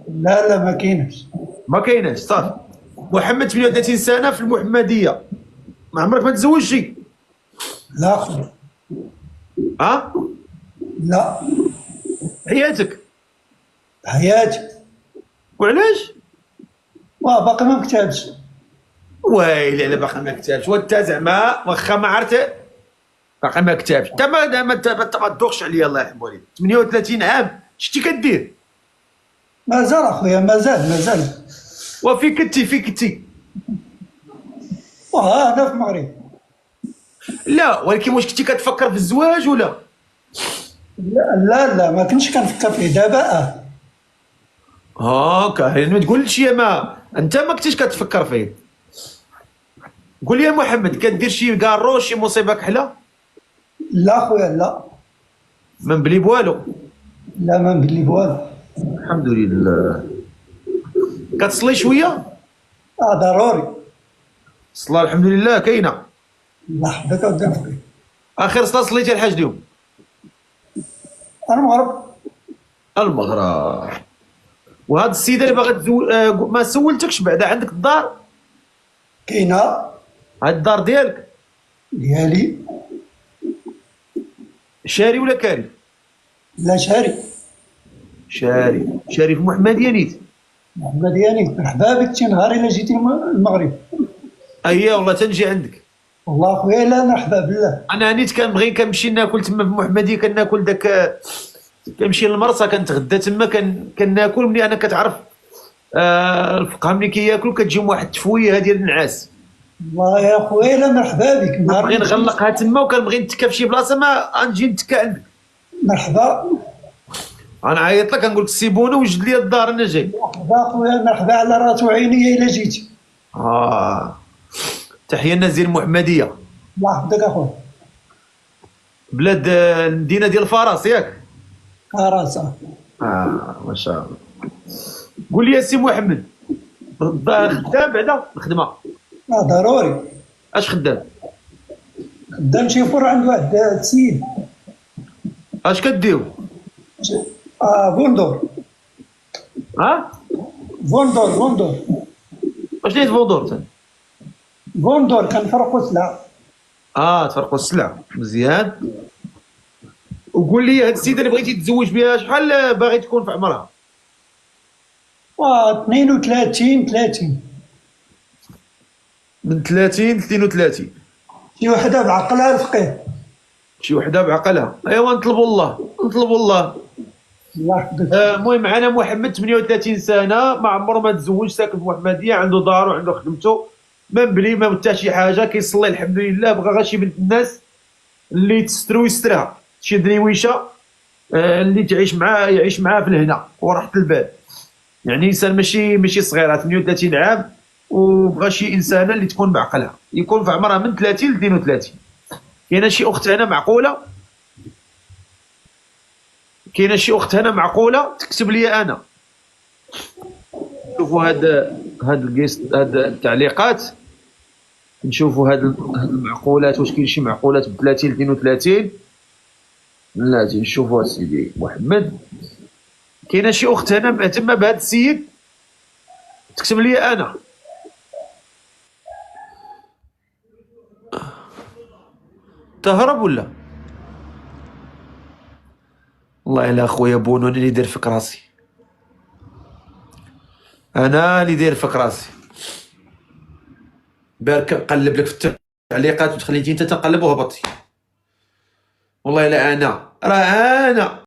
لا لا ما كاينش. ما كايناش صافي. محمد 38 سنه في المحمديه، ما عمرك ما تزوجتي؟ لا خويا. ها؟ لا. حياتك؟ حياتي. وعلاش؟ باقي ما كتبش. ويلي على باقي ما كتبش، وانت زعما واخا ما عرفت باقي ما كتبش، انت ما تدوخش عليا الله يرحم والديك. 38 عام شتي كدير؟ مازال اخويا، مازال. وفي كنتي في كنتي؟ انا في المغرب. لا ولكن واش كنتي كتفكر في الزواج ولا؟ لا ما كنتش كنفكر فيه دابا. هاكا يعني ما تقولش يا ما انت ما كنتيش كتفكر فيه. قول لي يا محمد، كدير شي كارو شي مصيبه كحله؟ لا خويا لا. ما نبلي بوالو. لا ما نبلي والو. الحمد لله. كتصلي شويه؟ ضروري. الصلاه الحمد لله كاينه. الله يحفظك اودي خويا. اخر صلاه صليتي الحاج اليوم؟ المغرب. المغرب. وهاد السيده اللي باغا تزوج ما سولتكش بعدا عندك الدار؟ كاينه. هاد الدار ديالك ديالي. شاري ولا كاري؟ لا شاري. شاري في محمديه نيت. محمد ياني مرحبا بك، شي نهار الا جيتي المغرب. اييه والله تنجي عندك. والله خويا لا مرحبا بالله. انا نيت كنبغي كنمشي ناكل تما في محمديه، كناكل داك، كنمشي للمرسى كنتغدى تما كناكل ملي انا كتعرف الفقهاء ملي كياكلوا كتجيهم واحد التفويه ديال النعاس. والله يا خويا لا مرحبا بك. كنبغي نغلقها تما وكنبغي نتكا في شي بلاصه ما غنجي نتكا عندك. مرحبا. غنعيط لك كنقول لك سيبوني وجد لي الدار انا جاي. مرحبا خويا، مرحبا على راسي وعيني الا جيتي. تحيه الناس ديال المحمديه. الله يحفظك اخويا. بلاد المدينه ديال فاراس ياك؟ راسا. ما شاء الله. قول لي يا سي محمد، خدام بعدا الخدمه؟ ضروري. اش خدام؟ خدام شي فر عند واحد السيد. اش كديروا؟ فوندور. ها؟ فوندور. واش داير فوندور ثاني؟ فوندور كنفرقوا سلعة. تفرقوا السلع مزيان. وقول لي هاد السيده اللي بغيتي تتزوج بها شحال باغي تكون في عمرها؟ 32 30. من 30 ل 32. شي وحده بعقلها الفقيه. شي وحده بعقلها، ايوا نطلبوا الله. الله يحفظك. المهم انا محمد 38 سنه، ما عمره ما تزوج، ساكن في محمديه، عنده دارو عنده خدمته، ما مبلي ما حتى شي حاجه، كيصلي الحمد لله. بغى غير شي بنت الناس اللي تسترو يسترها، شي درويشه اللي تعيش معاه يعيش معاه في الهنا وراحه البال. يعني انسان ماشي صغيره 38 عام، وبغى شي انسانه اللي تكون بعقلها، يكون في عمرها من 30 ل 32. كاينه شي اخت هنا معقوله؟ كاينه شي اخت هنا معقوله تكتب لي انا. شوفوا هاد التعليقات، نشوفوا هاد المعقولات، واش كاين شي معقولات ب 30 ل 32؟ لا نشوفوا سيدي محمد. كاينه شي اخت هنا مهتمه بهذا السيد تكتب لي انا. تهرب ولا؟ والله الا خويا بونو انا اللي داير فيك راسي، انا اللي داير فيك راسي. بارك نقلب لك في التعليقات وتخليتي انت تنقلب وهبطي. والله الا انا